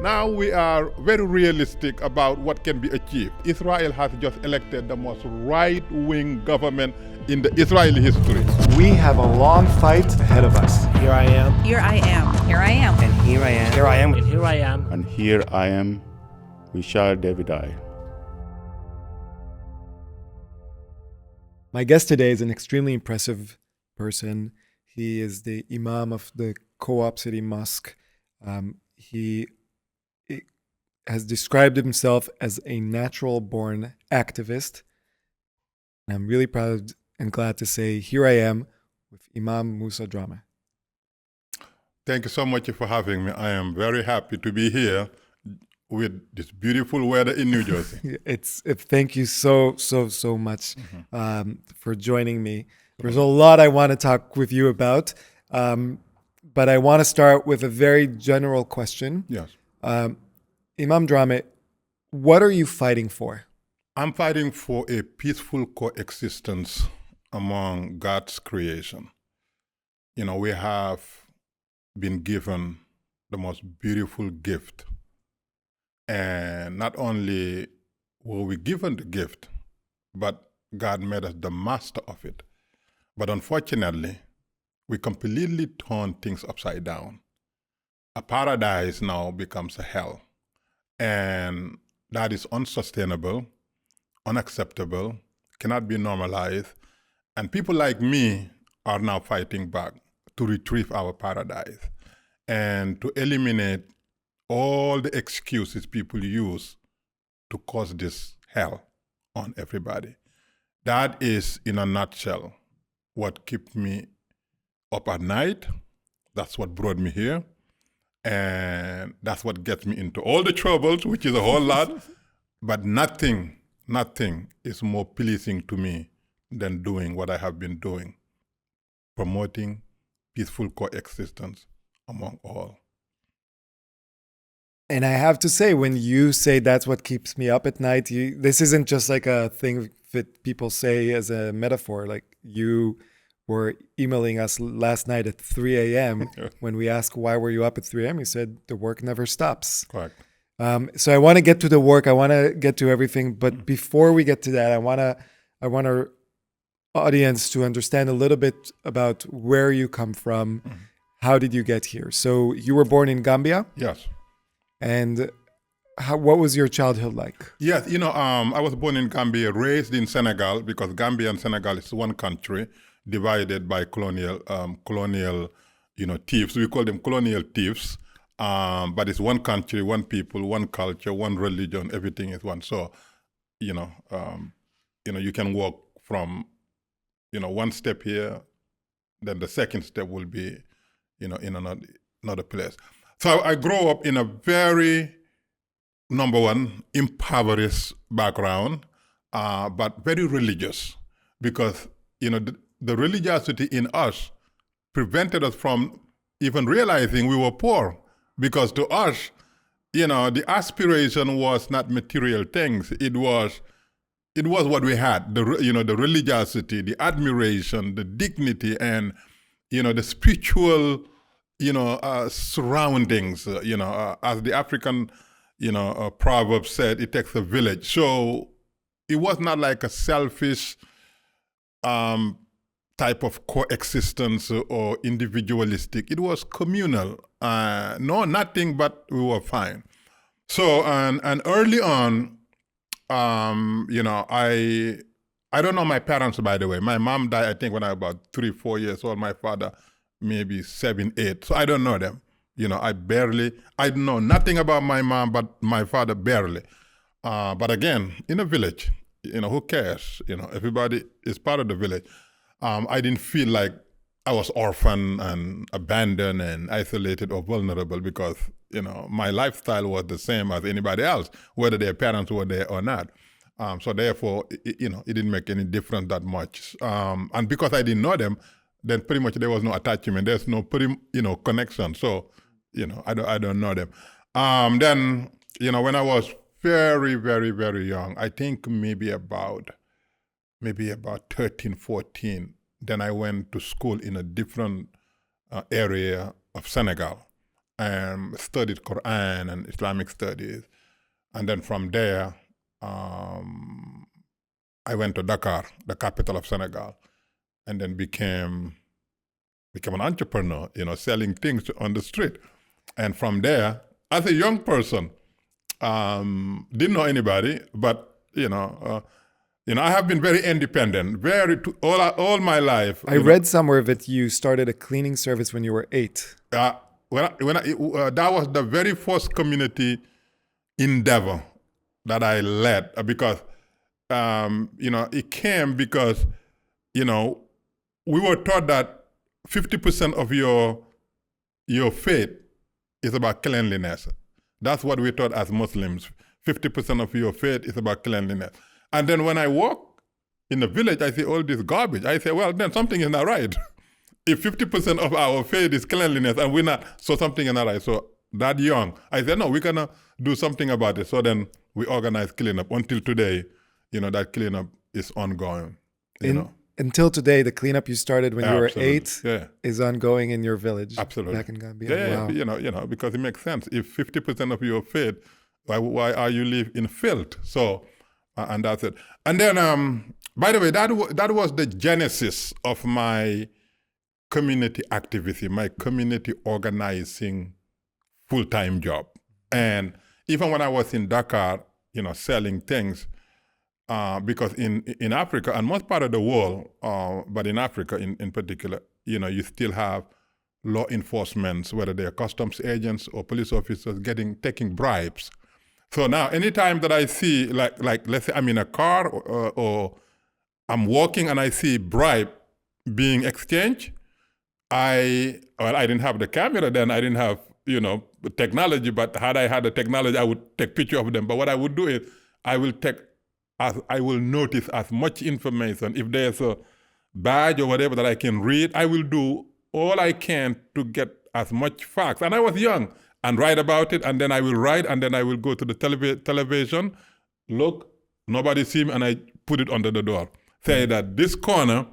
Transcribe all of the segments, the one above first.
Now we are very realistic about what can be achieved. Israel has just elected the most right-wing government in the Israeli history. We have a long fight ahead of us. Here I am. Here I am. Here I am. And here I am. Here I am. And here I am. And here I am with Shai Davidai. My guest today is an extremely impressive person. He is the Imam of the Co-op City Mosque. He has described himself as a natural-born activist. And I'm really proud and glad to say, here I am with Imam Musa Drammeh. Thank you so much for having me. I am very happy to be here with this beautiful weather in New Jersey. Thank you so much for joining me. There's a lot I want to talk with you about, but I want to start with a very general question. Yes. Imam Drammeh, what are you fighting for? I'm fighting for a peaceful coexistence among God's creation. You know, we have been given the most beautiful gift. And not only were we given the gift, but God made us the master of it. But unfortunately, we completely turn things upside down. A paradise now becomes a hell. And that is unsustainable, unacceptable, cannot be normalized. And people like me are now fighting back to retrieve our paradise and to eliminate all the excuses people use to cause this hell on everybody. That is, in a nutshell, what keeps me up at night. That's what brought me here. And that's what gets me into all the troubles, which is a whole lot. But nothing is more pleasing to me than doing what I have been doing, promoting peaceful coexistence among all. And I have to say, when you say that's what keeps me up at night, this isn't just like a thing that people say as a metaphor. Like, you were emailing us last night at 3 a.m. When we asked, why were you up at 3 a.m.? You said, the work never stops. Correct. So I want to get to the work. I want to get to everything. But before we get to that, I want our audience to understand a little bit about where you come from. How did you get here? So you were born in Gambia? Yes. And what was your childhood like? Yes, I was born in Gambia, raised in Senegal, because Gambia and Senegal is one country divided by colonial, thieves. We call them colonial thieves, but it's one country, one people, one culture, one religion. Everything is one. So, you can walk from, one step here, then the second step will be, in another place. So I grew up in a very, number one, impoverished background, but very religious, because, the religiosity in us prevented us from even realizing we were poor, because to us, the aspiration was not material things. It was what we had, the religiosity, the admiration, the dignity, and, the spiritual, surroundings, as the African, proverb said, it takes a village. So it was not like a selfish type of coexistence or individualistic. It was communal. No, nothing, but we were fine. So, and early on, I don't know my parents, by the way. My mom died, I think, when I was about 3-4 years old. My father, maybe 7, 8. So I don't know them. I know nothing about my mom, but my father barely. But again, in a village, who cares? Everybody is part of the village. I didn't feel like I was orphaned and abandoned and isolated or vulnerable, because, my lifestyle was the same as anybody else, whether their parents were there or not. So therefore, it didn't make any difference that much. And because I didn't know them, then pretty much there was no attachment. There's no, connection. So, I don't know them. Then, when I was very, very, very young, I think maybe about 13, 14, then I went to school in a different area of Senegal. and studied Quran and Islamic studies. And then from there, I went to Dakar, the capital of Senegal, and then became an entrepreneur, selling things on the street. And from there, as a young person, didn't know anybody, but I have been very independent, all my life. I read somewhere that you started a cleaning service when you were 8. That was the very first community endeavor that I led, because it came because we were taught that 50% of your faith is about cleanliness. That's what we taught as Muslims. 50% of your faith is about cleanliness. And then when I walk in the village, I see all this garbage. I say, well, then something is not right. If 50% of our faith is cleanliness and we're not, so something is not right. So that young, I said, no, we're going to do something about it. So then we organized cleanup. Until today, that cleanup is ongoing. Until today, the cleanup you started when you were Absolutely. 8 is ongoing in your village. Absolutely. Back in Gambia. Yeah, wow. Because it makes sense. If 50% of your faith, why are you live in filth? So, and that's it. And then, by the way, that was the genesis of my community activism, my community organizing full-time job. And even when I was in Dakar, selling things, because in Africa and most part of the world, but in Africa in particular, you still have law enforcement, whether they're customs agents or police officers taking bribes. So now, anytime that I see, like let's say I'm in a car or I'm walking and I see bribe being exchanged, I didn't have the camera then, I didn't have technology, but had I had the technology, I would take picture of them. But what I would do is I will notice as much information. If there's a badge or whatever that I can read, I will do all I can to get as much facts. And I was young, and write about it, and then I will write, and then I will go to the television, look, nobody see me, and I put it under the door. Say that this corner,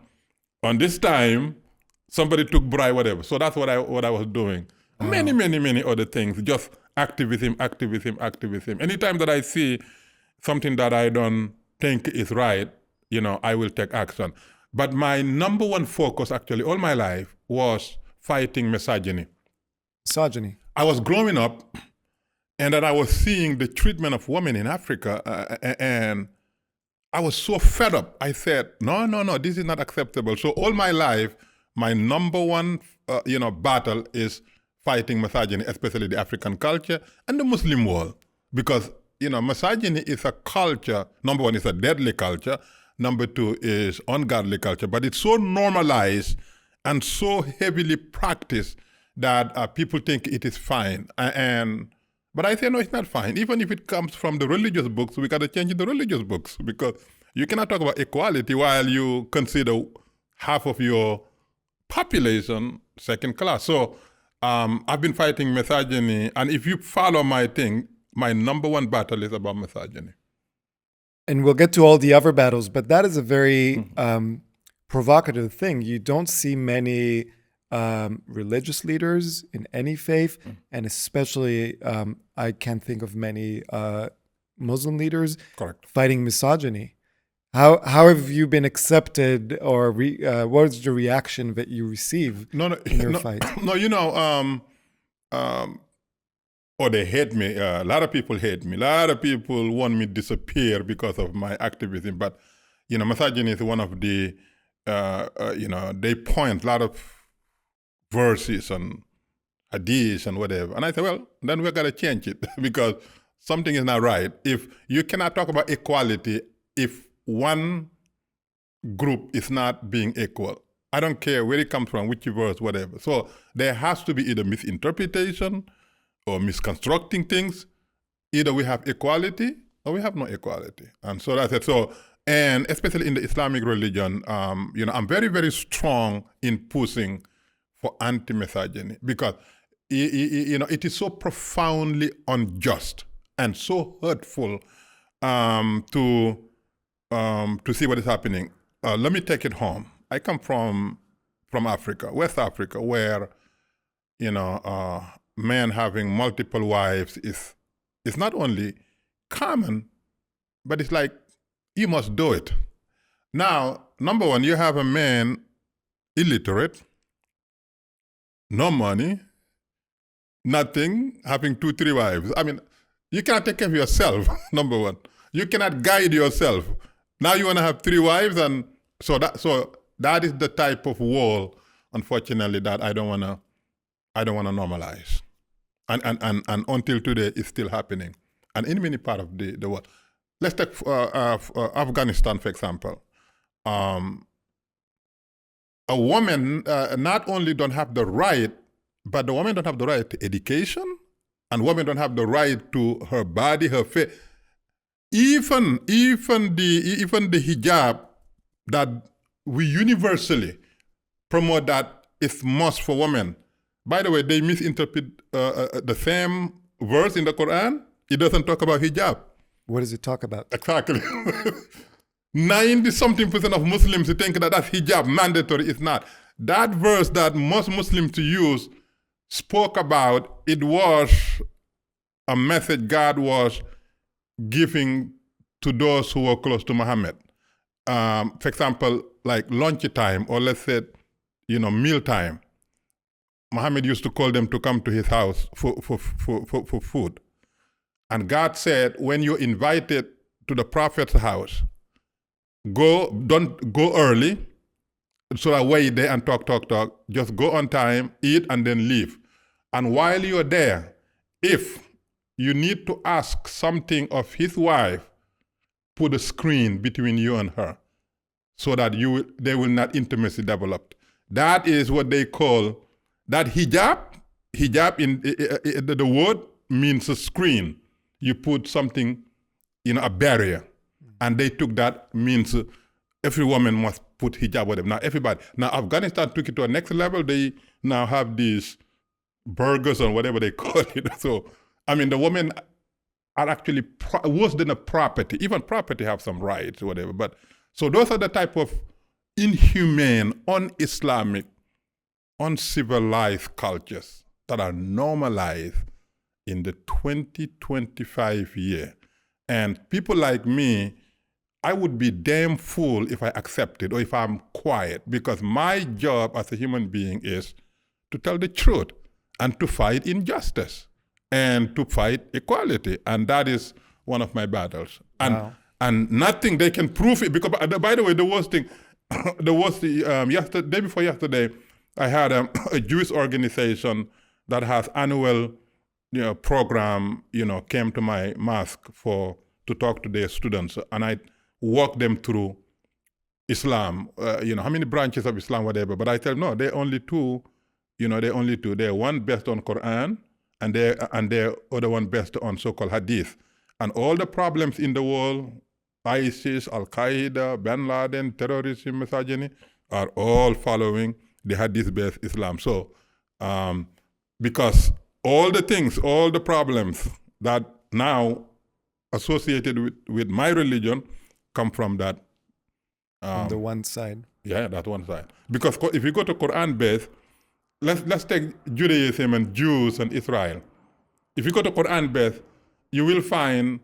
on this time, somebody took bribe, whatever. So that's what I was doing. Many other things, just activism. Anytime that I see something that I don't think is right, I will take action. But my number one focus, actually, all my life, was fighting misogyny. Misogyny. I was growing up, and then I was seeing the treatment of women in Africa, and I was so fed up. I said, no, this is not acceptable. So all my life, my number one, battle is fighting misogyny, especially the African culture and the Muslim world, because misogyny is a culture. Number one, it's a deadly culture. Number two is ungodly culture, but it's so normalized and so heavily practiced that people think it is fine. But I say, no, it's not fine. Even if it comes from the religious books, we got to change the religious books, because you cannot talk about equality while you consider half of your population second class. So I've been fighting misogyny, and if you follow my thing, my number one battle is about misogyny. And we'll get to all the other battles, but that is a very provocative thing. You don't see many religious leaders in any faith, and especially I can't think of many Muslim leaders fighting misogyny. How have you been accepted, or what is the reaction that you receive in your fight? Or they hate me. A lot of people hate me. A lot of people want me to disappear because of my activism. But, misogyny is one of the, they point a lot of verses and hadiths and whatever. And I say, well, then we're going to change it because something is not right. If you cannot talk about equality if one group is not being equal. I don't care where it comes from, which verse, whatever. So there has to be either misinterpretation or misconstructing things. Either we have equality or we have no equality. And so that's it. So, and especially in the Islamic religion, I'm very, very strong in pushing for anti-misogyny because, it is so profoundly unjust and so hurtful to see what is happening. Let me take it home. I come from Africa, West Africa, where, men having multiple wives is not only common, but it's like you must do it. Now, number one, you have a man illiterate, no money, nothing, having 2, 3 wives. I mean, you cannot take care of yourself, number one. You cannot guide yourself. Now you want to have 3 wives, and so that is the type of wall, unfortunately, that I don't want to normalize. And until today, it's still happening. And in many parts of the world. Let's take Afghanistan, for example. A woman not only don't have the right, but the woman don't have the right to education, and women don't have the right to her body, her face. Even the hijab that we universally promote that it's must for women. By the way, they misinterpret the same verse in the Quran. It doesn't talk about hijab. What does it talk about? Exactly. 90-something% of Muslims think that that's hijab, mandatory. It's not. That verse that most Muslims use spoke about, it was a message God was giving to those who were close to Muhammad. For example, like lunchtime, or let's say, meal time. Muhammad used to call them to come to his house for food. And God said, when you're invited to the prophet's house, don't go early, so that wait there and talk. Just go on time, eat, and then leave. And while you're there, if you need to ask something of his wife, put a screen between you and her, so that there will not intimacy develop. That is what they call that hijab. Hijab in the word means a screen. You put something, a barrier. And they took that means every woman must put hijab with them. Now everybody. Now Afghanistan took it to a next level. They now have these burgers or whatever they call it. So, I mean, the women are actually worse than a property. Even property have some rights or whatever. But so those are the type of inhumane, un-Islamic, uncivilized cultures that are normalized in the 2025 year. And people like me, I would be damn fool if I accept it or if I'm quiet, because my job as a human being is to tell the truth and to fight injustice and to fight equality. And that is one of my battles. And wow. And nothing they can prove it, because by the way, the worst thing, day before yesterday, I had a Jewish organization that has annual program, came to my mosque to talk to their students, and I walk them through Islam, how many branches of Islam, whatever. But I tell them, no, they're only two, They're one based on Quran, and they're other one based on so-called Hadith. And all the problems in the world, ISIS, Al-Qaeda, Bin Laden, terrorism, misogyny, are all following the Hadith-based Islam. So, because all the problems that now associated with my religion come from that. On the one side. Yeah, that one side. Because if you go to Quran base, let's take Judaism and Jews and Israel. If you go to Quran base, you will find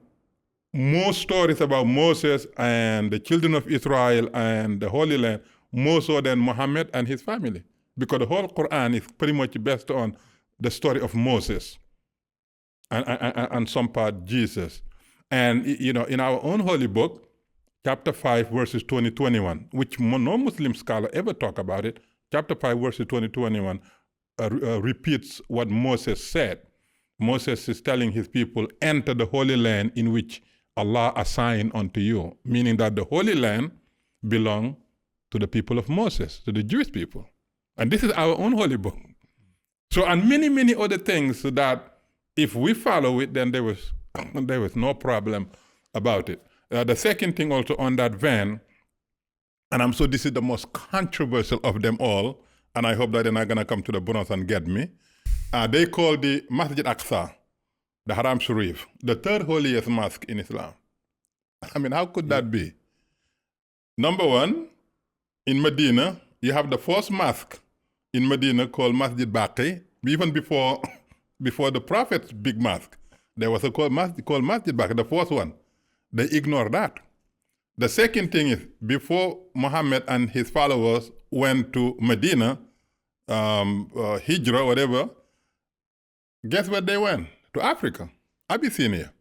more stories about Moses and the children of Israel and the Holy Land, more so than Muhammad and his family. Because the whole Quran is pretty much based on the story of Moses and some part Jesus. And, in our own holy book, chapter 5, verses 20-21, which no Muslim scholar ever talk about it, chapter 5, verses 20-21 repeats what Moses said. Moses is telling his people, enter the holy land in which Allah assigned unto you, meaning that the holy land belongs to the people of Moses, to the Jewish people. And this is our own holy book. So, and many, many other things that if we follow it, then there was no problem about it. The second thing also on that vein, and this is the most controversial of them all, and I hope that they're not going to come to the bonus and get me. They call the Masjid Aqsa, the Haram Sharif, the third holiest mosque in Islam. I mean, how could that be? Number one, in Medina, you have the first mosque in Medina called Masjid Baqi, even before before the Prophet's big mosque. There was a called Masjid back, the first one. They ignored that. The second thing is, before Muhammad and his followers went to Medina, Hijrah, whatever, guess where they went? To Africa, Abyssinia.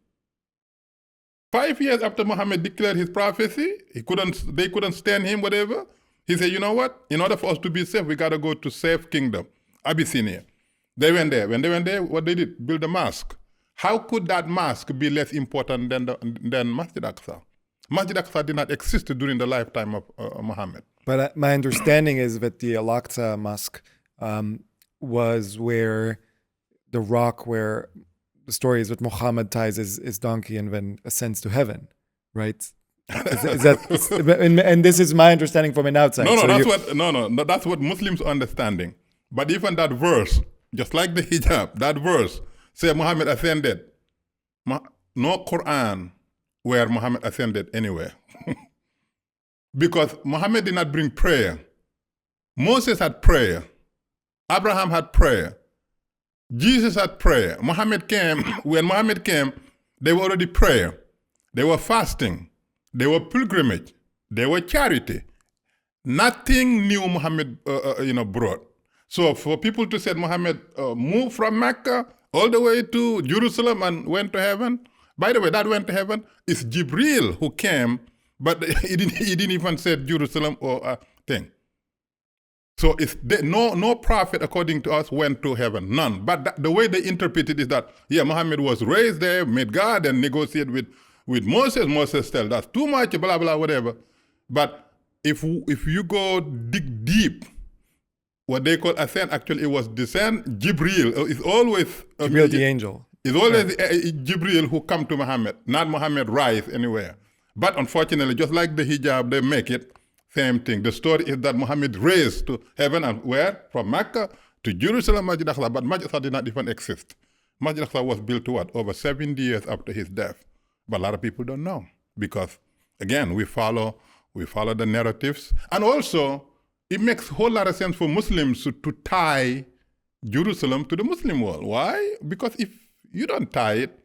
5 years after Muhammad declared his prophecy, they couldn't stand him, whatever. He said, you know what? In order for us to be safe, we got to go to safe kingdom, Abyssinia. They went there. When they went there, what they did? Build a mosque. How could that mosque be less important than Masjid Aqsa? Masjid Aqsa did not exist during the lifetime of Muhammad. But my understanding is that the Al-Aqsa Mosque was where the rock where the story is that Muhammad ties his donkey and then ascends to heaven, right? Is that and this is my understanding from an outside. That's what Muslims understanding. But even that verse, just like the hijab, that verse say Muhammad ascended. No Quran where Muhammad ascended anywhere. Because Muhammad did not bring prayer. Moses had prayer. Abraham had prayer. Jesus had prayer. Muhammad came, when Muhammad came, they were already prayer. They were fasting. They were pilgrimage. They were charity. Nothing new Muhammad brought. So for people to say Muhammad moved from Mecca all the way to Jerusalem and went to heaven, by the way, that went to heaven is Jibril who came, but he didn't even say Jerusalem or a thing. So no prophet, according to us, went to heaven. None. But the way they interpret it is that, Muhammad was raised there, met God, and negotiated with Moses. Moses said, that's too much, blah, blah, whatever. But if you go dig deep, what they call ascent, actually it was descent. Jibril is always... Jibril the angel. It's always Jibril who come to Muhammad, not Muhammad rise anywhere. But unfortunately, just like the hijab, they make it, same thing. The story is that Muhammad raised to heaven and where? From Mecca to Jerusalem, Masjid Aqsa. But Masjid Aqsa did not even exist. Masjid Aqsa was built to over 70 years after his death. But a lot of people don't know because, again, we follow the narratives. And also, it makes a whole lot of sense for Muslims to tie Jerusalem to the Muslim world. Why? Because if you don't tie it,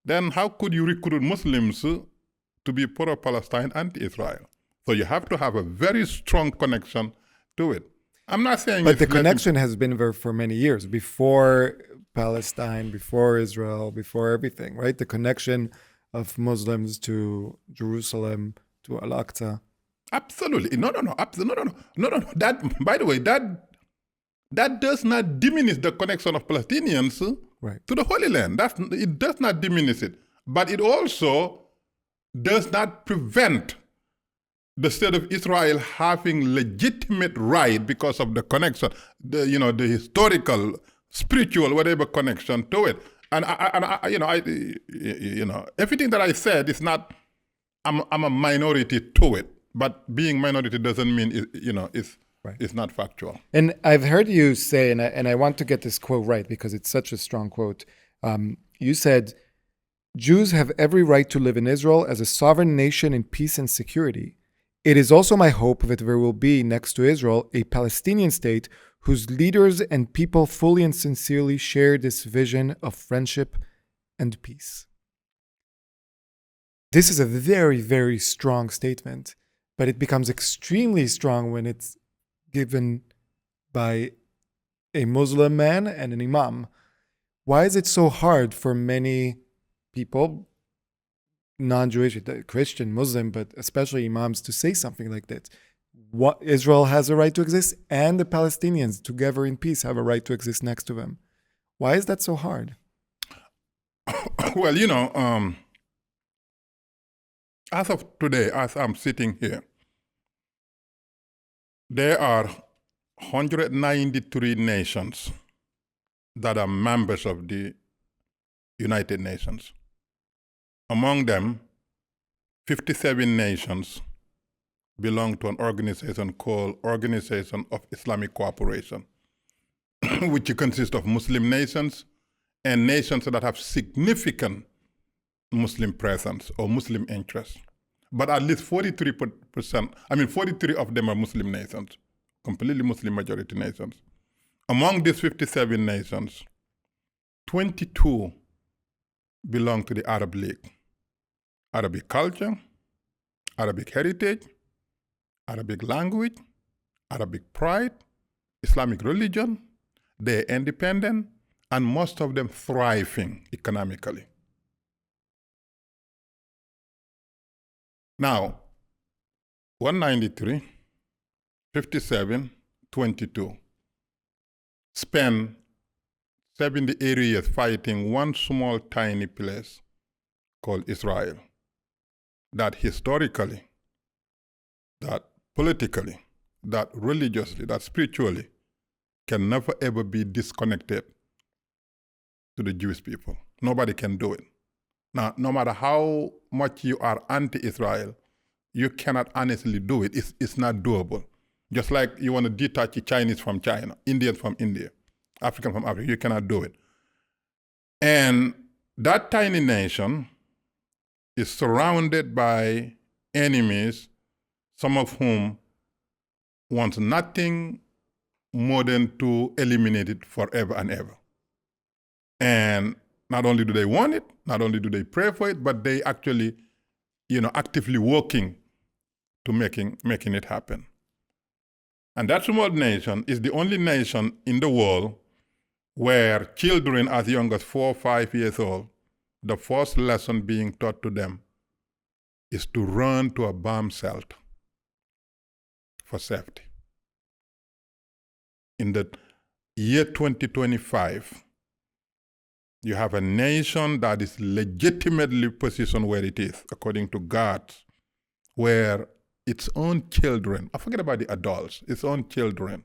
then how could you recruit Muslims to be pro-Palestine, anti-Israel? So you have to have a very strong connection to it. I'm not saying... But the connection has been there for many years, before Palestine, before Israel, before everything, right? The connection of Muslims to Jerusalem, to Al-Aqsa. Absolutely. No. That, by the way, that does not diminish the connection of Palestinians to the Holy Land. It does not diminish it. But it also does not prevent the state of Israel having legitimate right because of the connection, the historical, spiritual, whatever connection to it. And everything that I said is not. I'm a minority to it, but being minority doesn't mean it's not factual. And I've heard you say, and I want to get this quote right because it's such a strong quote. You said, "Jews have every right to live in Israel as a sovereign nation in peace and security. It is also my hope that there will be, next to Israel, a Palestinian state whose leaders and people fully and sincerely share this vision of friendship and peace." This is a very, very strong statement, but it becomes extremely strong when it's given by a Muslim man and an Imam. Why is it so hard for many people, non-Jewish, Christian, Muslim, but especially Imams, to say something like that? What, Israel has a right to exist, and the Palestinians, together in peace, have a right to exist next to them. Why is that so hard? Well, as of today, as I'm sitting here, there are 193 nations that are members of the United Nations. Among them, 57 nations belong to an organization called Organization of Islamic Cooperation, which consists of Muslim nations and nations that have significant Muslim presence or Muslim interest. But at least 43 of them are Muslim nations, completely Muslim majority nations. Among these 57 nations, 22 belong to the Arab League. Arabic culture, Arabic heritage, Arabic language, Arabic pride, Islamic religion. They're independent, and most of them thriving economically. Now, 193, 57, 22. Spend 70, 80 years fighting one small tiny place called Israel. That historically, that politically, that religiously, that spiritually can never ever be disconnected to the Jewish people. Nobody can do it. Now, no matter how much you are anti-Israel, you cannot honestly do it. It's not doable. Just like you want to detach the Chinese from China, Indians from India, African from Africa, you cannot do it. And that tiny nation is surrounded by enemies, some of whom want nothing more than to eliminate it forever and ever. And not only do they want it, not only do they pray for it, but they actually, actively working to making it happen. And that small nation is the only nation in the world where children as young as 4 or 5 years old, the first lesson being taught to them is to run to a bomb shelter for safety. In the year 2025, you have a nation that is legitimately positioned where it is, according to God, where its own children, I forget about the adults, its own children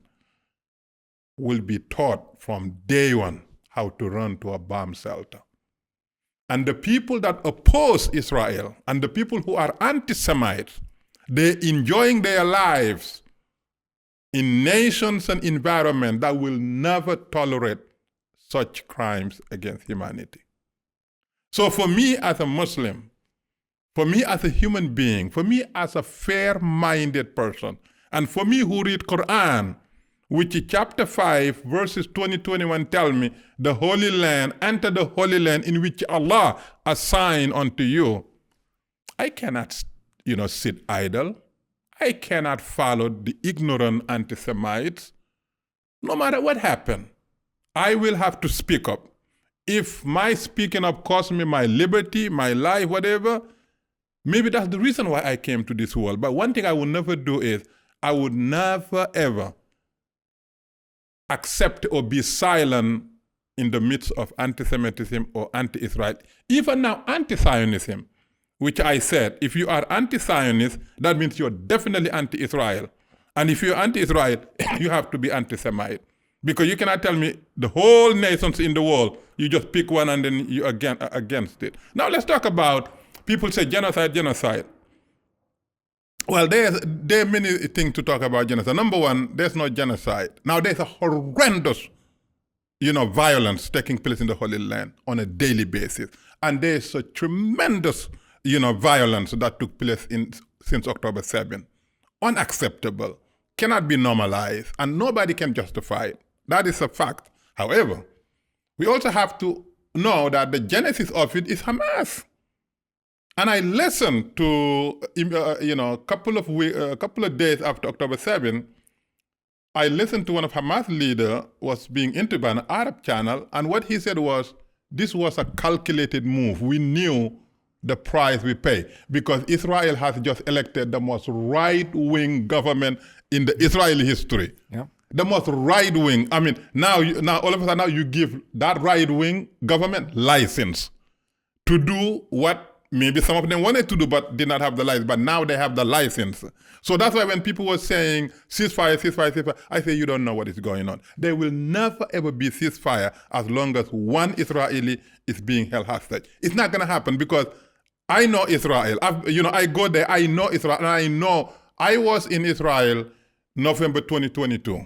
will be taught from day one how to run to a bomb shelter. And the people that oppose Israel and the people who are anti-Semites, they're enjoying their lives in nations and environments that will never tolerate such crimes against humanity. So for me as a Muslim, for me as a human being, for me as a fair-minded person, and for me who read Quran, which chapter 5, verses 20-21 tell me, the Holy Land, enter the Holy Land in which Allah assigned unto you. I cannot, sit idle. I cannot follow the ignorant anti-Semites. No matter what happened, I will have to speak up. If my speaking up costs me my liberty, my life, whatever, maybe that's the reason why I came to this world. But one thing I would never do is, I would never ever accept or be silent in the midst of anti-Semitism or anti-Israel. Even now, anti-Zionism, which I said, if you are anti-Zionist, that means you're definitely anti-Israel. And if you're anti-Israel, you have to be anti-Semite. Because you cannot tell me the whole nations in the world, you just pick one and then you're against it. Now let's talk about, people say genocide. Well, there are many things to talk about genocide. Number one, there's no genocide. Now there's a horrendous, violence taking place in the Holy Land on a daily basis. And there's a tremendous, violence that took place since October 7. Unacceptable, cannot be normalized, and nobody can justify it. That is a fact. However, we also have to know that the genesis of it is Hamas. And I listened to, a couple of days after October 7, I listened to one of Hamas leader was being interviewed by an Arab channel, and what he said was, this was a calculated move. We knew the price we pay because Israel has just elected the most right-wing government in the Israeli history. Yeah. The most right-wing. I mean, now all of a sudden now you give that right-wing government license to do what maybe some of them wanted to do but did not have the license, but now they have the license. So that's why when people were saying ceasefire, I say you don't know what is going on. There will never ever be ceasefire as long as one Israeli is being held hostage. It's not going to happen because I know Israel. I go there, I know Israel, and I know I was in Israel November 2022.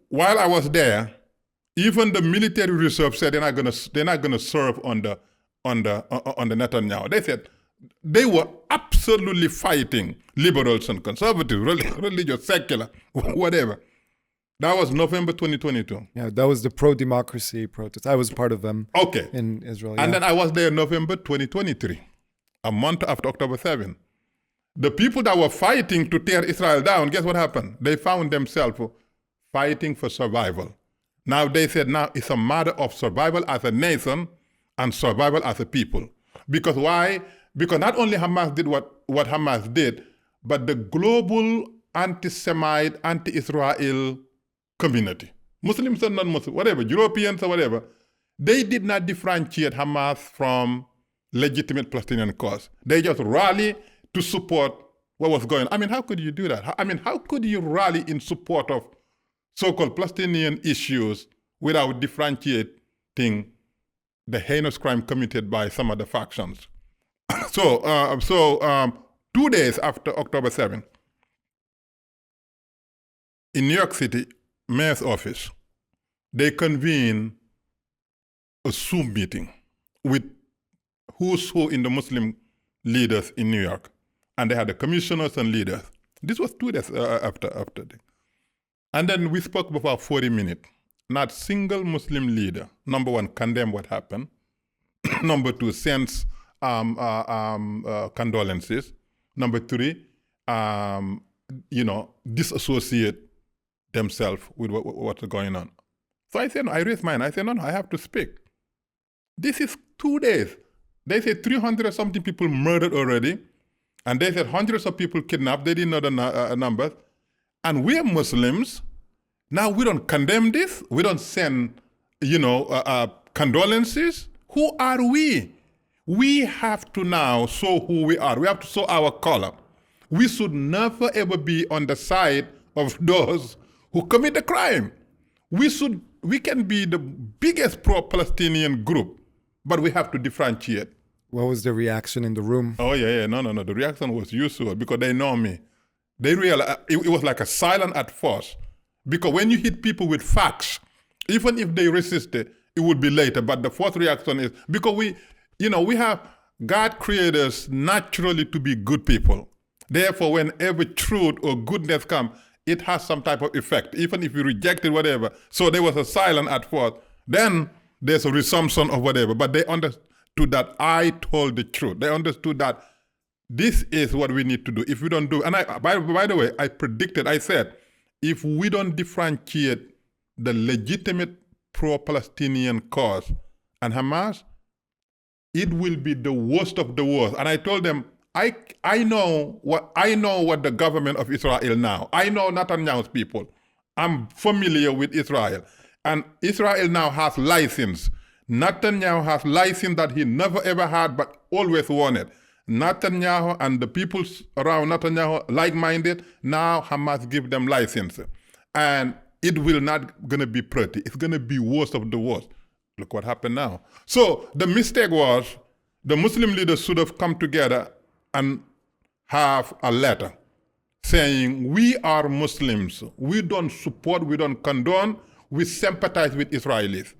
While I was there, even the military reserve said they're not gonna serve on the Netanyahu. They said they were absolutely fighting liberals and conservatives, religious, secular, whatever. That was November 2022. Yeah, that was the pro-democracy protest. I was part of them. Okay. In Israel. And yeah. then I was there November 2023, a month after October 7. The people that were fighting to tear Israel down, guess what happened? They found themselves fighting for survival. Now they said now it's a matter of survival as a nation and survival as a people. Because why? Because not only Hamas did what Hamas did, but the global anti-Semite, anti-Israel community, Muslims and non-Muslims, whatever, Europeans or whatever, they did not differentiate Hamas from legitimate Palestinian cause. They just rally to support what was going on. I mean, how could you do that? I mean, how could you rally in support of so-called Palestinian issues without differentiating the heinous crime committed by some of the factions? So 2 days after October 7, in New York City, mayor's office, they convened a Zoom meeting with who's who in the Muslim leaders in New York. And they had the commissioners and leaders. This was 2 days after. And then we spoke for about 40 minutes. Not single Muslim leader, number one, condemned what happened. Number two, sends condolences. Number three, disassociate themselves with what's going on. So I said, no, I raised mine. I said, no, I have to speak. This is 2 days. They said 300 something people murdered already. And they said hundreds of people kidnapped. They didn't know the numbers. And we're Muslims. Now we don't condemn this. We don't send, condolences. Who are we? We have to now show who we are. We have to show our color. We should never ever be on the side of those who commit a crime. We can be the biggest pro-Palestinian group, but we have to differentiate. What was the reaction in the room? Oh, yeah. No. The reaction was usual because they know me. They realized it was like a silent at first. Because when you hit people with facts, even if they resisted, it would be later. But the first reaction is because we have God created us naturally to be good people. Therefore, whenever truth or goodness comes, it has some type of effect, even if you reject it, whatever. So there was a silence at first. Then there's a resumption of whatever. But they understood that I told the truth. They understood that this is what we need to do. If we don't do, and by the way, I said, if we don't differentiate the legitimate pro-Palestinian cause and Hamas, it will be the worst of the worst. And I told them, I know what the government of Israel now. I know Netanyahu's people. I'm familiar with Israel. And Israel now has license. Netanyahu has license that he never ever had but always wanted. Netanyahu and the people around Netanyahu, like-minded, now Hamas give them license. And it will not going to be pretty. It's going to be worst of the worst. Look what happened now. So the mistake was the Muslim leaders should have come together and have a letter saying, we are Muslims. We don't support, we don't condone, we sympathize with Israelis.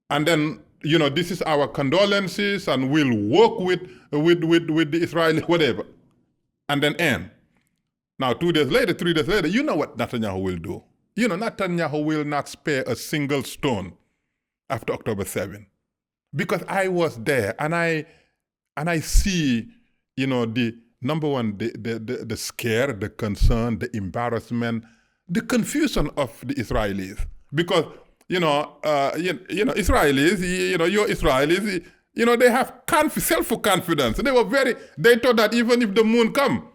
And then, this is our condolences and we'll work with the Israeli, whatever. And then end. Now, 2 days later, 3 days later, you know what Netanyahu will do. Netanyahu will not spare a single stone after October 7. Because I was there and I see, the number one, the scare, the concern, the embarrassment, the confusion of the Israelis. Because, Israelis, you're Israelis, they have self-confidence. They thought that even if the moon come,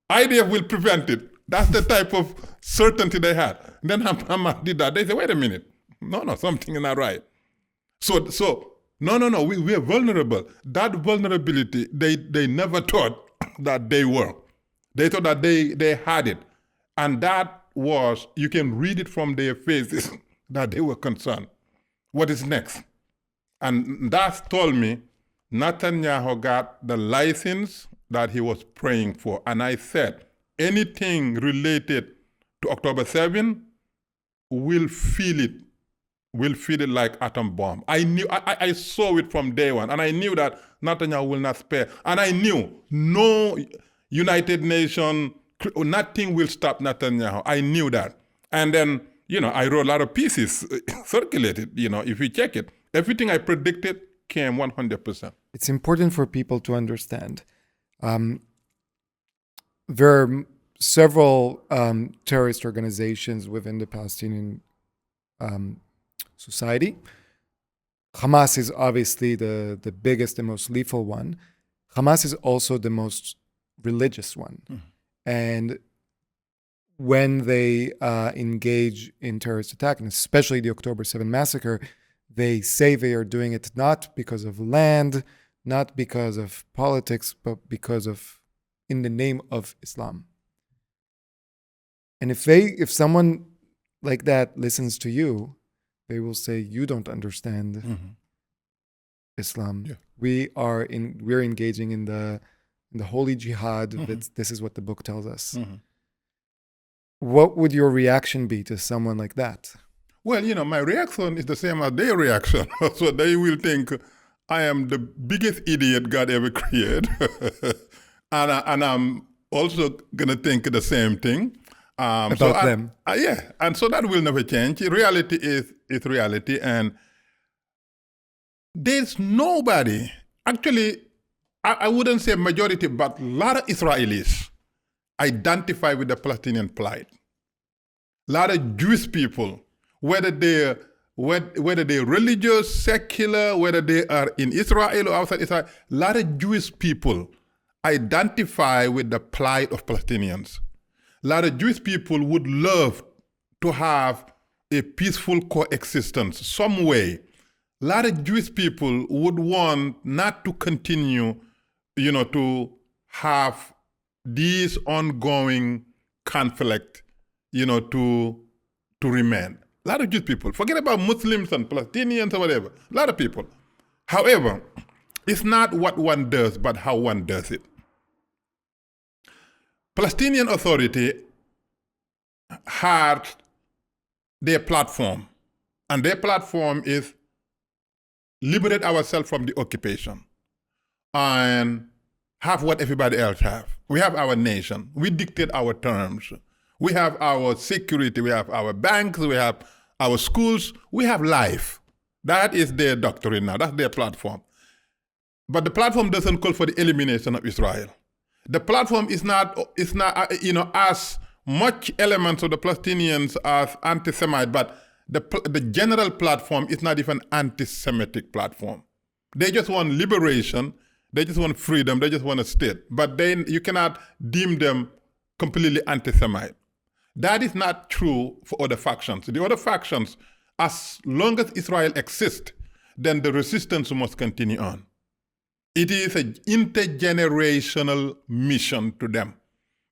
IDF will prevent it. That's the type of certainty they had. Then Hamas did that. They said, wait a minute. No, something is not right. So no, we are vulnerable. That vulnerability, they never thought that they were. They thought that they had it. And that was, you can read it from their faces, that they were concerned. What is next? And that told me Netanyahu got the license that he was praying for. And I said, anything related to October 7, we'll feel it like atom bomb. I saw it from day one, and I knew that Netanyahu will not spare. And I knew no United Nations, nothing will stop Netanyahu. I knew that. And then, I wrote a lot of pieces, circulated, if you check it. Everything I predicted came 100%. It's important for people to understand. There are several terrorist organizations within the Palestinian society. Hamas is obviously the biggest and most lethal one. Hamas is also the most religious one. And when they engage in terrorist attack, and especially the October 7 massacre, they say they are doing it not because of land, not because of politics, but because of, in the name of Islam. And if someone like that listens to you, they will say, you don't understand Islam. Yeah. We're engaging in the holy jihad. This is what the book tells us. What would your reaction be to someone like that? Well, my reaction is the same as their reaction. So they will think I am the biggest idiot God ever created. and I'm also going to think the same thing. About them. Yeah, and so that will never change. Reality is reality. And there's nobody, actually, I wouldn't say majority, but a lot of Israelis identify with the Palestinian plight. A lot of Jewish people, whether they're religious, secular, whether they are in Israel or outside Israel, a lot of Jewish people identify with the plight of Palestinians. A lot of Jewish people would love to have a peaceful coexistence some way. A lot of Jewish people would want not to continue, to have these ongoing conflict, to remain. A lot of Jewish people, forget about Muslims and Palestinians or whatever, a lot of people. However, it's not what one does, but how one does it. Palestinian Authority had their platform, and their platform is liberate ourselves from the occupation and have what everybody else have. We have our nation. We dictate our terms. We have our security. We have our banks. We have our schools. We have life. That is their doctrine now. That's their platform. But the platform doesn't call for the elimination of Israel. The platform is not as much elements of the Palestinians as anti-Semite, but the general platform is not even anti-Semitic platform. They just want liberation. They just want freedom. They just want a state. But then you cannot deem them completely anti-Semite. That is not true for other factions. The other factions, as long as Israel exists, then the resistance must continue on. It is an intergenerational mission to them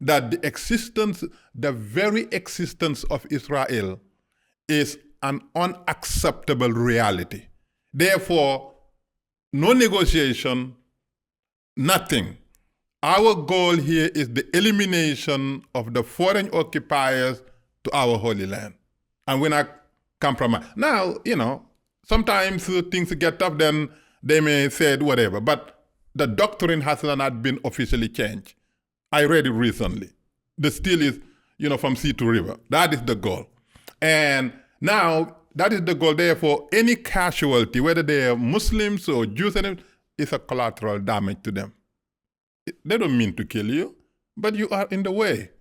that the very existence of Israel is an unacceptable reality. Therefore, no negotiation, nothing. Our goal here is the elimination of the foreign occupiers to our Holy Land. And we're not compromise. Now, sometimes things get tough, then they may say whatever, but the doctrine has not been officially changed. I read it recently. The still is, from sea to river. That is the goal. And now, that is the goal. Therefore, any casualty, whether they are Muslims or Jews, is a collateral damage to them. They don't mean to kill you, but you are in the way.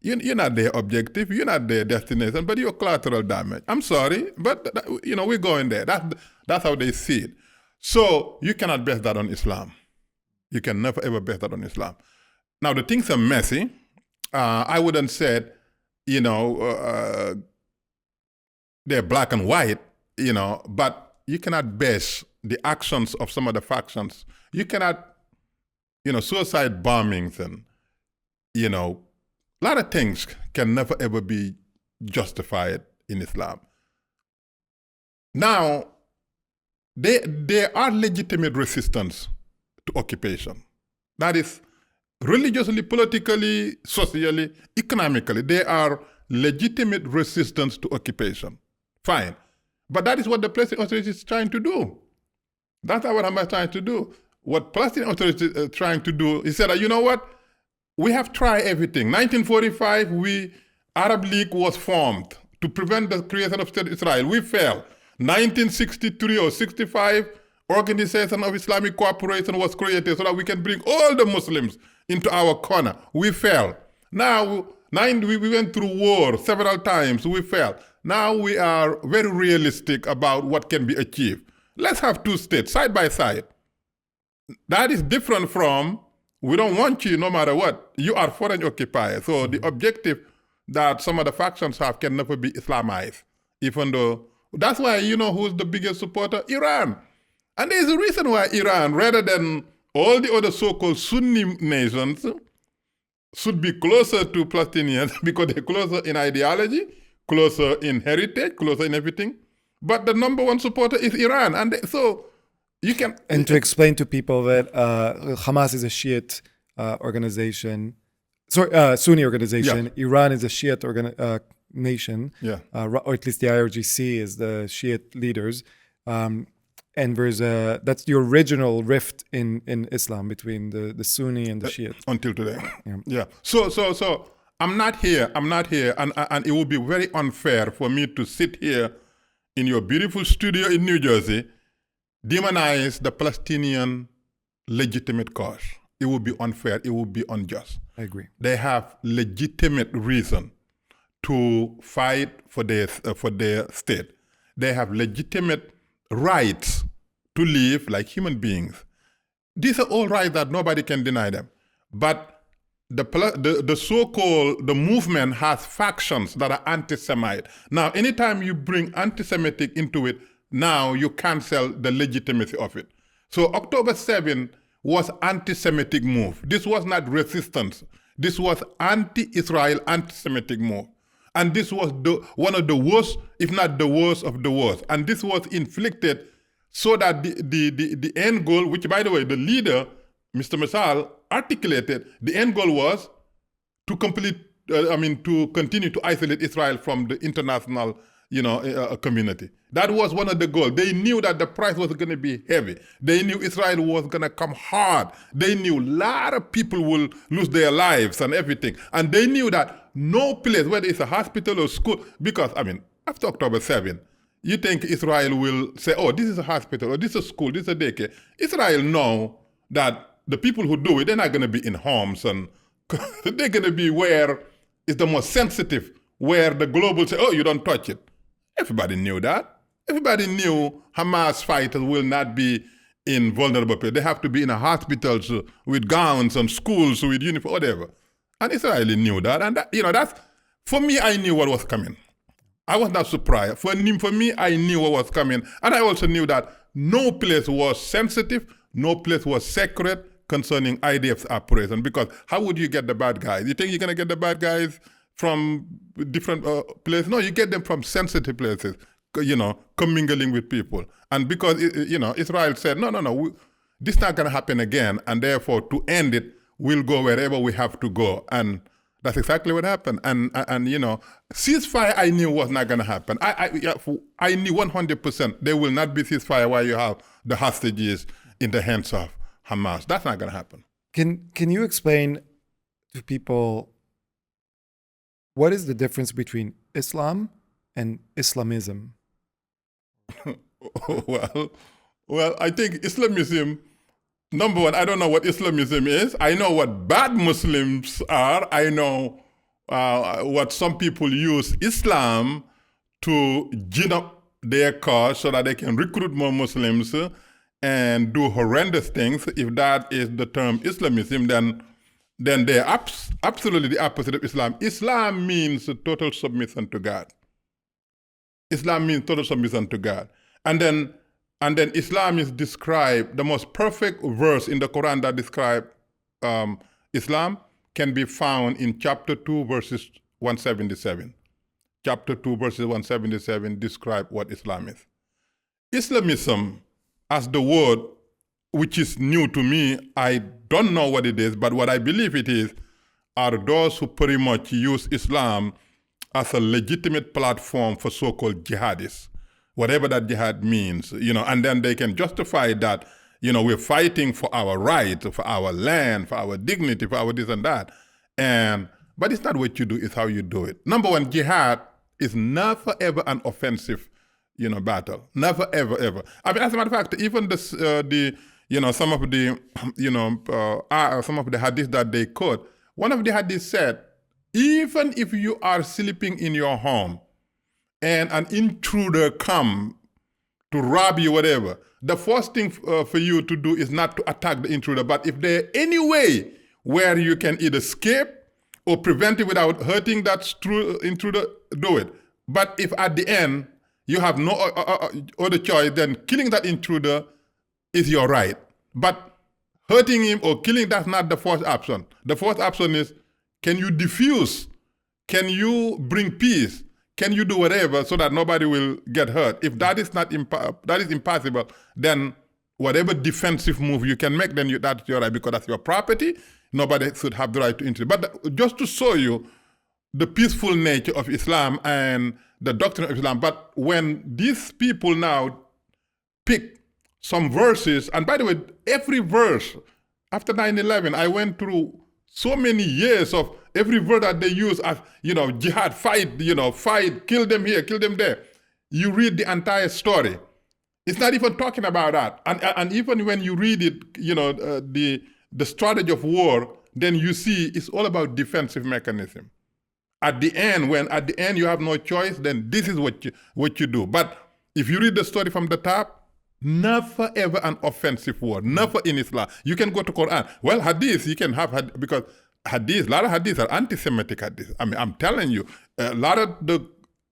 You're not their objective, you're not their destination, but you're collateral damage. I'm sorry, but we're going there. That's how they see it. So you cannot base that on Islam. You can never ever base that on Islam. Now the things are messy. I wouldn't say, they're black and white, but you cannot base the actions of some of the factions. You cannot, suicide bombings and, a lot of things can never ever be justified in Islam. Now, there are legitimate resistance to occupation. That is religiously, politically, socially, economically. There are legitimate resistance to occupation. Fine. But that is what the Palestinian Authority is trying to do. That's not what Hamas is trying to do. What Palestinian Authority is trying to do, he said, you know what? We have tried everything. 1945, Arab League was formed to prevent the creation of State Israel. We failed. 1963 or 65, Organization of Islamic Cooperation was created so that we can bring all the Muslims into our corner. We failed. Now, we went through war several times. We failed. Now we are very realistic about what can be achieved. Let's have two states side by side. That is different from, we don't want you no matter what. You are foreign occupiers. So the objective that some of the factions have can never be Islamized. Even though, that's why you know who's the biggest supporter? Iran. And there's a reason why Iran, rather than all the other so-called Sunni nations, should be closer to Palestinians because they're closer in ideology, closer in heritage, closer in everything. But the number one supporter is Iran. And so you can... And to explain to people that Hamas is a Shiite organization, Sunni organization. Yeah. Iran is a Shiite nation, yeah. Or at least the IRGC is the Shiite leaders. And there's that's the original rift in Islam between the Sunni and the Shiite. Until today. Yeah. So I'm not here, and it would be very unfair for me to sit here in your beautiful studio in New Jersey, demonize the Palestinian legitimate cause. It would be unfair, it would be unjust. I agree. They have legitimate reason to fight for their state. They have legitimate rights to live like human beings. These are all rights that nobody can deny them. But the so-called, the movement has factions that are anti-Semite. Now, anytime you bring anti-Semitic into it, now you cancel the legitimacy of it. So October 7 was anti-Semitic move. This was not resistance. This was anti-Israel, anti-Semitic move. And this was one of the worst, if not the worst of the worst. And this was inflicted so that the end goal, which by the way, the leader, Mr. Masal, articulated, the end goal was to to continue to isolate Israel from the international, community. That was one of the goals. They knew that the price was going to be heavy. They knew Israel was going to come hard. They knew a lot of people will lose their lives and everything. And they knew that no place, whether it's a hospital or school, because, after October 7, you think Israel will say, oh, this is a hospital, or this is a school, this is a daycare. Israel know that the people who do it, they're not going to be in homes, and they're going to be where it's the most sensitive, where the global say, oh, you don't touch it. Everybody knew that. Everybody knew Hamas fighters will not be in vulnerable places. They have to be in hospitals with gowns and schools with uniform, whatever. And Israel knew that. And that's, for me, I knew what was coming. I was not surprised. For me, I knew what was coming. And I also knew that no place was sensitive, no place was sacred concerning IDF's operation. Because how would you get the bad guys? You think you're going to get the bad guys from different places? No, you get them from sensitive places, commingling with people. And because, Israel said, no, this is not going to happen again. And therefore, to end it, we'll go wherever we have to go. And that's exactly what happened. And ceasefire I knew was not going to happen. I knew 100% there will not be ceasefire while you have the hostages in the hands of Hamas. That's not going to happen. Can you explain to people what is the difference between Islam and Islamism? Well, I think Islamism, number one, I don't know what Islamism is. I know what bad Muslims are. I know what some people use Islam to gin up their cause so that they can recruit more Muslims and do horrendous things. If that is the term Islamism, then they're absolutely the opposite of Islam. Islam means total submission to God. Islam means total submission to God. And then Islam is described, the most perfect verse in the Quran that describes Islam can be found in chapter 2, verses 177. Chapter 2, verses 177 describe what Islam is. Islamism, as the word, which is new to me, I don't know what it is, but what I believe it is, are those who pretty much use Islam as a legitimate platform for so-called jihadists, whatever that jihad means, and then they can justify that, we're fighting for our rights, for our land, for our dignity, for our this and that. But it's not what you do, it's how you do it. Number one, jihad is never ever an offensive, battle. Never ever ever. I mean, as a matter of fact, even some of the some of the hadith that they quote, one of the hadith said, even if you are sleeping in your home and an intruder come to rob you, whatever, the first thing for you to do is not to attack the intruder, but if there any way where you can either escape or prevent it without hurting that intruder, do it. But if at the end you have no other choice, then killing that intruder is your right. But hurting him or killing, that's not the first option. The first option is, can you diffuse? Can you bring peace? Can you do whatever so that nobody will get hurt? If that is not that is impossible, then whatever defensive move you can make, then that's your right, because that's your property. Nobody should have the right to intrude. But just to show you the peaceful nature of Islam and the doctrine of Islam. But when these people now pick some verses, and by the way, every verse after 9/11, I went through so many years of every verse that they use as, jihad, fight, fight, kill them here, kill them there. You read the entire story. It's not even talking about that. And even when you read it, the strategy of war, then you see it's all about defensive mechanism. At the end you have no choice, then this is what you do. But if you read the story from the top, never ever an offensive word, never in Islam. You can go to Quran. Well, hadith, you can have because a lot of hadiths are anti-Semitic hadiths. I mean, I'm telling you, a lot of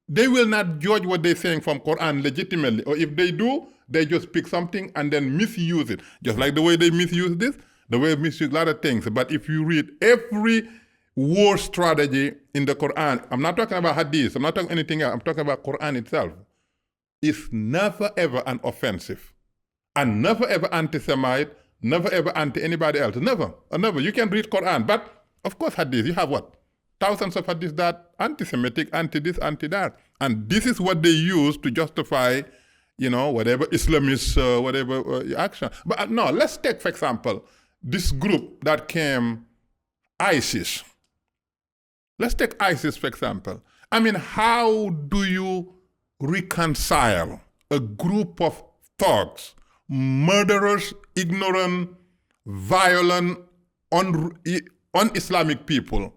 they will not judge what they're saying from Quran legitimately. Or if they do, they just pick something and then misuse it. Just like the way they misuse this, the way they misuse a lot of things. But if you read every war strategy in the Quran, I'm not talking about hadith, I'm not talking anything else, I'm talking about Quran itself. It's never ever an offensive, and never ever anti-Semite, never ever anti anybody else. Never, never. You can read Quran, but of course hadith, you have what? Thousands of hadiths that anti-Semitic, anti this, anti that. And this is what they use to justify, whatever Islamist, whatever action. But no, let's take, for example, this group that came, ISIS. Let's take ISIS, for example. I mean, how do you reconcile a group of thugs, murderers, ignorant, violent, un-Islamic people?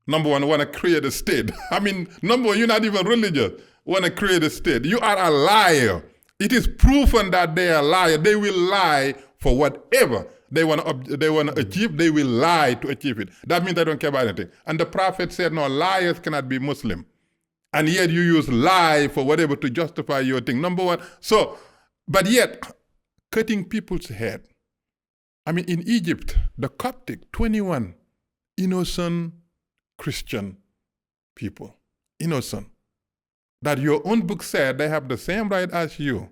Number one, want to create a state. I mean, number one, you're not even religious. Want to create a state. You are a liar. It is proven that they are liars. They will lie for whatever they want to achieve. They will lie to achieve it. That means they don't care about anything. And the Prophet said, no, liars cannot be Muslim. And yet you use lie for whatever to justify your thing. Number one. So, but yet, cutting people's head. I mean, in Egypt, the Coptic, 21 innocent Christian people, innocent, that your own book said they have the same right as you.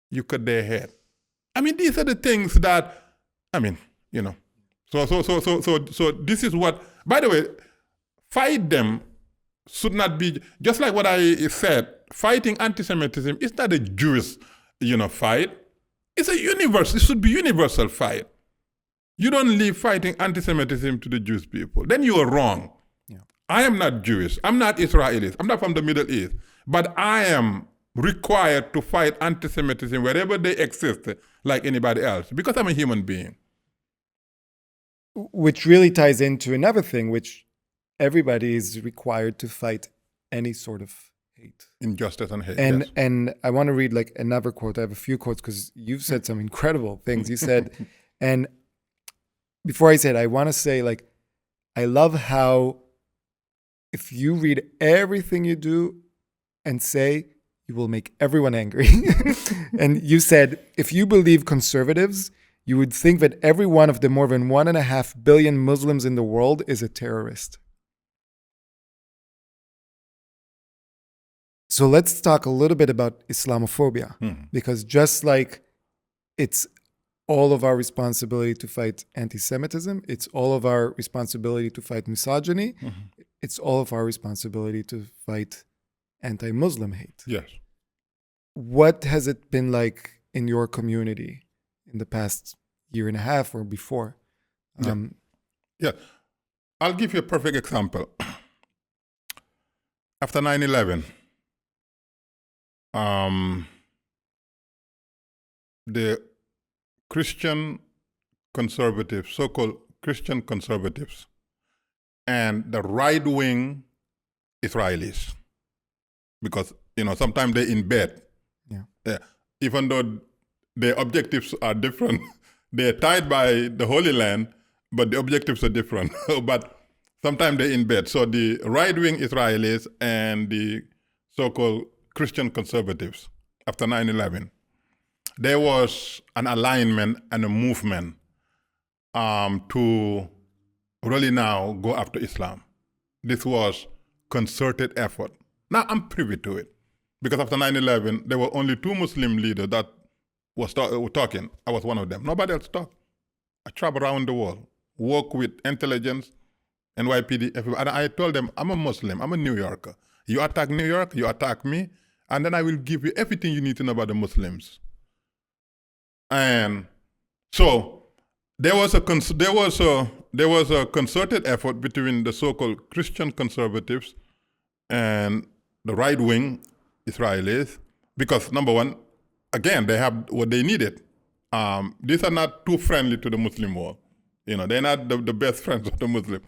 You cut their head. I mean, these are the things that, I mean, So this is what, by the way, fight them should not be, just like what I said, fighting anti-Semitism is not a Jewish, fight. It's a universal, it should be universal fight. You don't leave fighting anti-Semitism to the Jewish people. Then you are wrong. Yeah. I am not Jewish. I'm not Israeli. I'm not from the Middle East. But I am required to fight anti-Semitism wherever they exist, like anybody else, because I'm a human being. Which really ties into another thing, which everybody is required to fight any sort of hate. Injustice and hate, and yes. And I want to read like another quote. I have a few quotes because you've said some incredible things. You said, and before I said, I want to say, like, I love how if you read everything you do and say, you will make everyone angry. And you said, if you believe conservatives, you would think that every one of the more than 1.5 billion Muslims in the world is a terrorist. So let's talk a little bit about Islamophobia, because just like it's all of our responsibility to fight anti-Semitism, it's all of our responsibility to fight misogyny, it's all of our responsibility to fight anti-Muslim hate. Yes. What has it been like in your community in the past year and a half or before? Yeah. I'll give you a perfect example. After 9/11, the Christian conservatives, so-called Christian conservatives, and the right-wing Israelis, because sometimes they're in bed. Yeah. Even though their objectives are different, they're tied by the Holy Land, but the objectives are different. But sometimes they're in bed. So the right-wing Israelis and the so-called Christian conservatives after 9/11, there was an alignment and a movement to really now go after Islam. This was concerted effort. Now I'm privy to it, because after 9/11, there were only 2 Muslim leaders that were talking. I was one of them. Nobody else talked. I travel around the world, work with intelligence, NYPD, everybody. And I told them, I'm a Muslim, I'm a New Yorker. You attack New York, you attack me, and then I will give you everything you need to know about the Muslims. And so there was a concerted effort between the so-called Christian conservatives and the right-wing Israelis, because number one, again, they have what they needed. These are not too friendly to the Muslim world. They're not the best friends of the Muslim.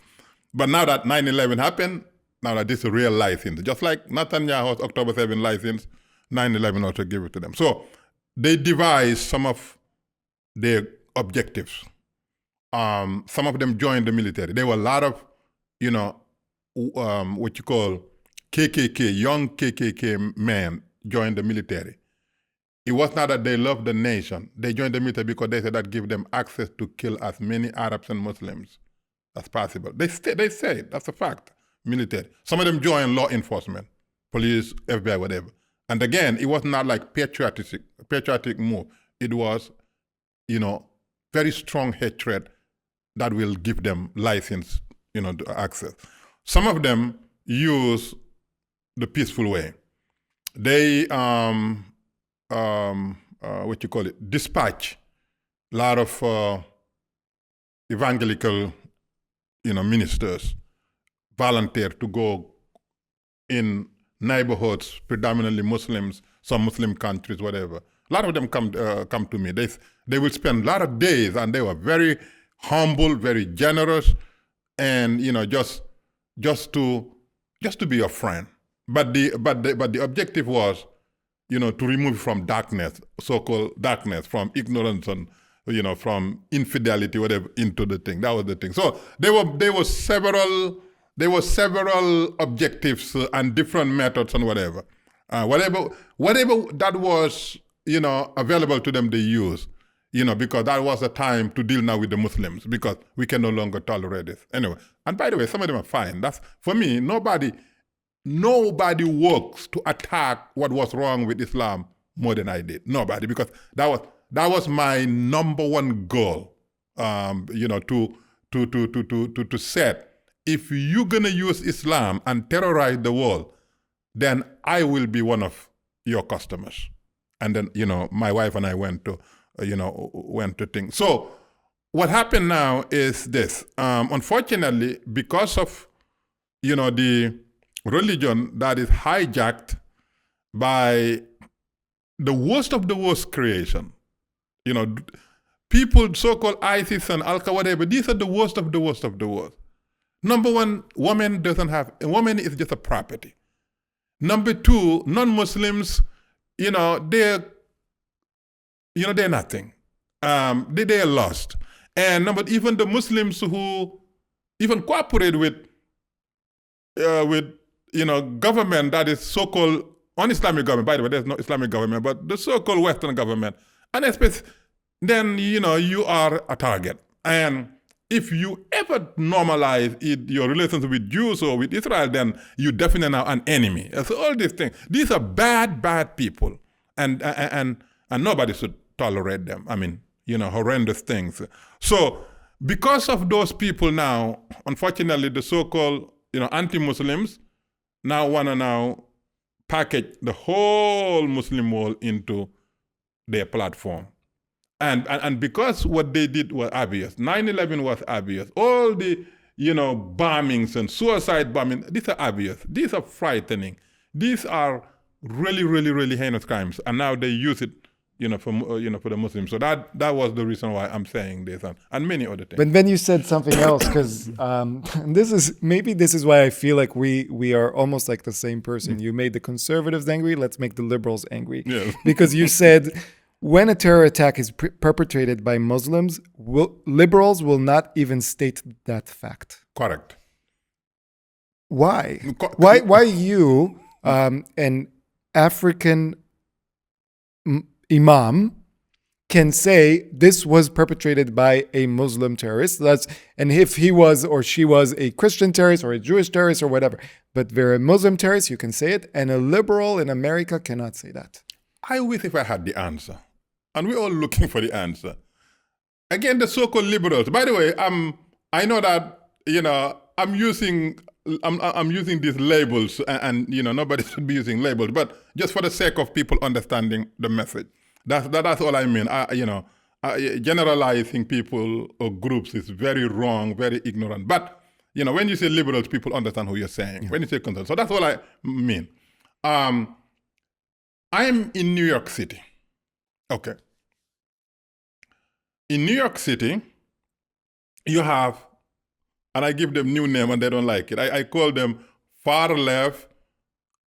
But now that 9/11 happened, now that this is a real license, just like Netanyahu's October 7 license, 9/11 also gave it to them. So they devised some of their objectives. Some of them joined the military. There were a lot of, what you call KKK, young KKK men joined the military. It was not that they loved the nation. They joined the military because they said that give them access to kill as many Arabs and Muslims as possible. They say it. That's a fact. Military. Some of them joined law enforcement, police, FBI, whatever. And again, it was not like patriotic move. It was, very strong hatred that will give them license, to access. Some of them use the peaceful way. They dispatch a lot of evangelical, ministers, volunteer to go in neighborhoods, predominantly Muslims, some Muslim countries, whatever. A lot of them come to me. They will spend a lot of days, and they were very humble, very generous, and just to be your friend. But the objective was, to remove from darkness, so-called darkness, from ignorance and, from infidelity, whatever, into the thing. That was the thing. So there were several objectives and different methods and whatever. Whatever that was, available to them, they used, because that was the time to deal now with the Muslims, because we can no longer tolerate this. Anyway, and by the way, some of them are fine. That's, for me, nobody works to attack what was wrong with Islam more than I did. Nobody, because that was my number one goal. To set, if you're gonna use Islam and terrorize the world, then I will be one of your customers. And then my wife and I went to things. So what happened now is this. Unfortunately, because of the religion that is hijacked by the worst of the worst creation. People, so-called ISIS and Al-Qaeda, whatever, these are the worst of the worst of the worst. Number one, a woman is just a property. Number two, non-Muslims, they're nothing. They're lost. And even the Muslims who even cooperate with government that is so-called un-Islamic government. By the way, there's no Islamic government, but the so-called Western government. And then, you are a target. And if you ever normalize your relations with Jews or with Israel, then you definitely now an enemy. So all these things, these are bad people. And nobody should tolerate them. I mean, horrendous things. So because of those people now, unfortunately, the so-called anti-Muslims now want to package the whole Muslim world into their platform. And because what they did was obvious. 9/11 was obvious. All the, bombings and suicide bombing. These are obvious. These are frightening. These are really, really, really heinous crimes. And now they use it, for the Muslims. So that was the reason why I'm saying this and many other things. But then you said something else, because this is why I feel like we are almost like the same person. You made the conservatives angry. Let's make the liberals angry. Yes. Because you said when a terror attack is perpetrated by Muslims, liberals will not even state that fact. Correct. Why? Why you, an African Imam, can say this was perpetrated by a Muslim terrorist? And if he was or she was a Christian terrorist or a Jewish terrorist or whatever, but they're a Muslim terrorist, you can say it, and a liberal in America cannot say that. I wish if I had the answer. And we're all looking for the answer. Again, the so-called liberals. By the way, I know that I'm using these labels, and nobody should be using labels, but just for the sake of people understanding the message. That's all I mean. Generalizing people or groups is very wrong, very ignorant. But when you say liberals, people understand who you're saying. Yeah. When you say conservatives, so that's all I mean. I'm in New York City. Okay. In New York City, you have, and I give them new name and they don't like it. I call them far left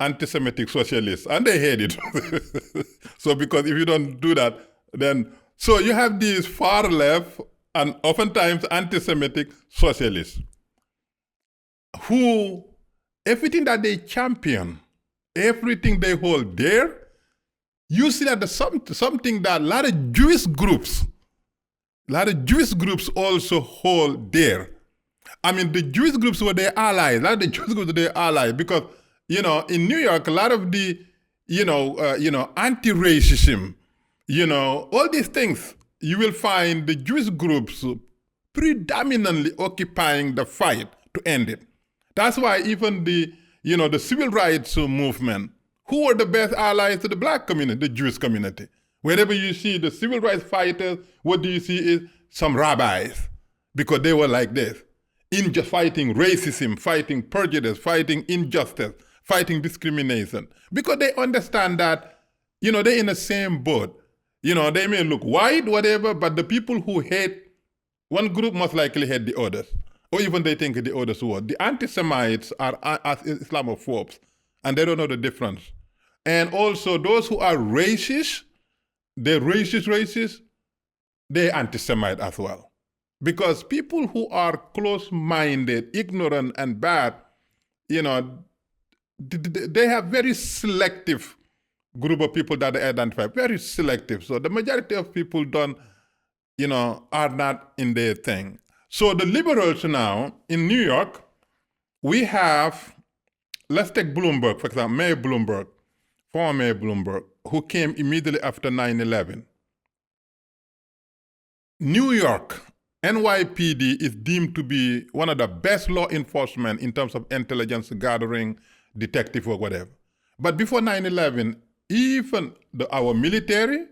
anti-Semitic socialists, and they hate it. So because if you don't do that, then, so you have these far left and oftentimes anti-Semitic socialists who, everything that they champion, everything they hold dear, you see that there's something that a lot of Jewish groups also hold dear. I mean, the Jewish groups were their allies. A lot of the Jewish groups were their allies because, in New York, a lot of the, anti-racism, all these things, you will find the Jewish groups predominantly occupying the fight to end it. That's why even the civil rights movement, who were the best allies to the black community, the Jewish community? Wherever you see the civil rights fighters, what do you see is some rabbis, because they were like this, just fighting racism, fighting prejudice, fighting injustice, fighting discrimination, because they understand that, they're in the same boat. They may look white, whatever, but the people who hate one group most likely hate the others, or even they think the others were. The anti-Semites are Islamophobes, and they don't know the difference. And also those who are racist, they're racist, they're anti-Semite as well. Because people who are close-minded, ignorant, and bad, they have very selective group of people that they identify, very selective. So the majority of people are not in their thing. So the liberals now, in New York, we have, let's take Bloomberg, for example, Mayor Bloomberg, former Mayor Bloomberg, who came immediately after 9/11. New York, NYPD is deemed to be one of the best law enforcement in terms of intelligence gathering, detective or whatever. But before 9/11, even our military,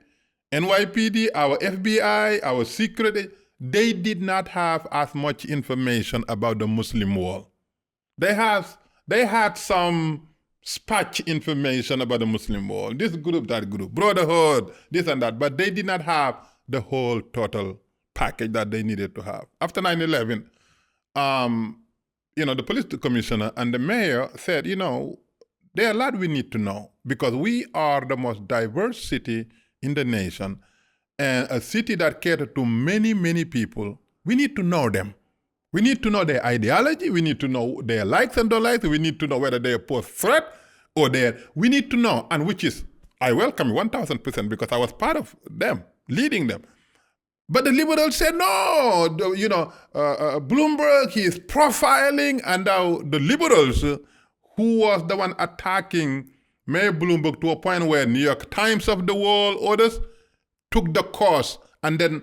NYPD, our FBI, our secret, they did not have as much information about the Muslim world. They had some patch information about the Muslim world, this group, that group, brotherhood, this and that, but they did not have the whole total package that they needed to have. After 9/11, the police commissioner and the mayor said, there are a lot we need to know because we are the most diverse city in the nation and a city that caters to many, many people. We need to know them. We need to know their ideology. We need to know their likes and don't likes. We need to know whether they pose threat or we need to know, and which is, I welcome you 1,000% because I was part of them, leading them. But the liberals said, no, Bloomberg, he is profiling, and now the liberals, who was the one attacking Mayor Bloomberg to a point where New York Times of the world, others, took the course and then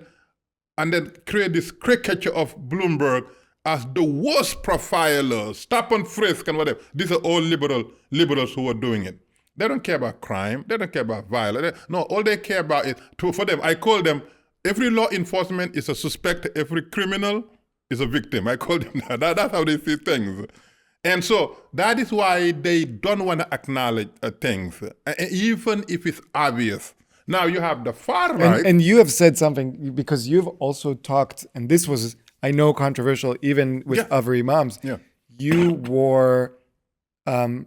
create this caricature of Bloomberg as the worst profiler, stop and frisk and whatever. These are all liberals who are doing it. They don't care about crime. They don't care about violence. No, all they care about is, for them, I call them, every law enforcement is a suspect, every criminal is a victim. I call them that. That's how they see things. And so that is why they don't want to acknowledge things, even if it's obvious. Now you have the far right. And you have said something, because you've also talked, and this was, I know, controversial even with other imams. Yeah. You were, a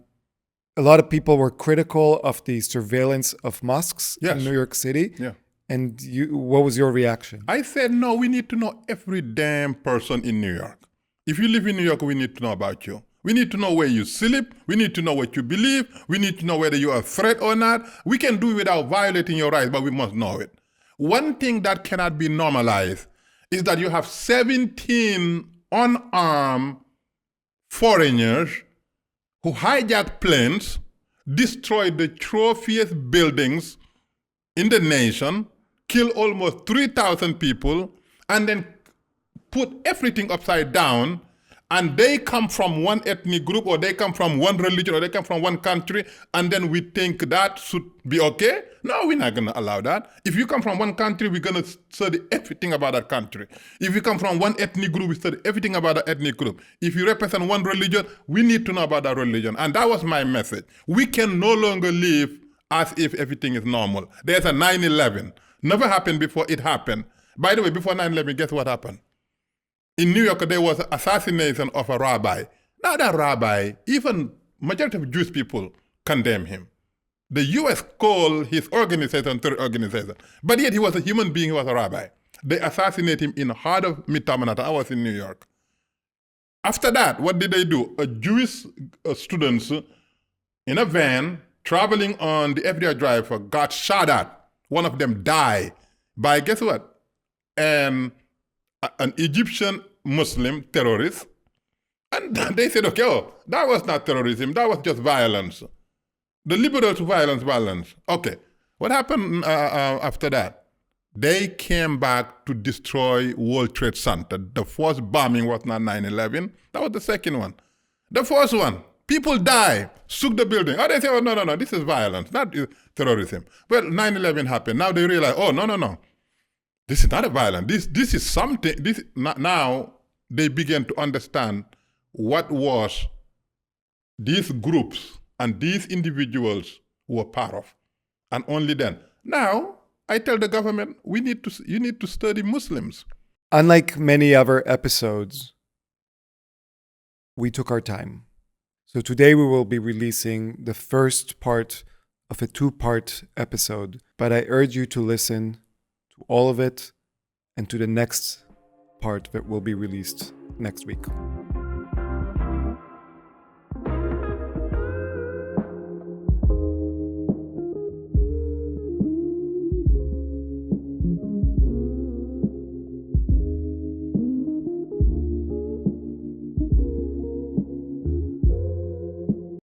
lot of people were critical of the surveillance of mosques in New York City. Yeah. And what was your reaction? I said, no, we need to know every damn person in New York. If you live in New York, we need to know about you. We need to know where you sleep. We need to know what you believe. We need to know whether you are a threat or not. We can do it without violating your rights, but we must know it. One thing that cannot be normalized is that you have 17 unarmed foreigners who hijacked planes, destroyed the trophiest buildings in the nation, killed almost 3,000 people, and then put everything upside down. And they come from one ethnic group, or they come from one religion, or they come from one country, and then we think that should be okay? No, we're not going to allow that. If you come from one country, we're going to study everything about that country. If you come from one ethnic group, we study everything about that ethnic group. If you represent one religion, we need to know about that religion. And that was my message. We can no longer live as if everything is normal. There's a 9/11. Never happened before it happened. By the way, before 9/11, guess what happened? In New York, there was assassination of a rabbi. Now that rabbi, even majority of Jewish people condemn him. The U.S. called his organization terror organization, but yet he was a human being, he was a rabbi. They assassinated him in the heart of Midtown Manhattan. I was in New York. After that, what did they do? Jewish students in a van traveling on the FBI Drive got shot at. One of them died by, guess what? An Egyptian Muslim terrorist. And they said, okay, that was not terrorism, that was just violence. The liberals, violence. Okay, what happened after that? They came back to destroy World Trade Center. The first bombing was not 9/11, that was the second one. The first one, people die, shook the building. Oh, they say, oh, no, this is violence, not terrorism. Well, 9/11 happened. Now they realize, oh, no. This is not a violence. This is something. Now they begin to understand what was these groups and these individuals were part of, and only then. Now I tell the government, you need to study Muslims. Unlike many other episodes, we took our time. So today we will be releasing the first part of a 2-part episode, but I urge you to listen to all of it and to the next part that will be released next week.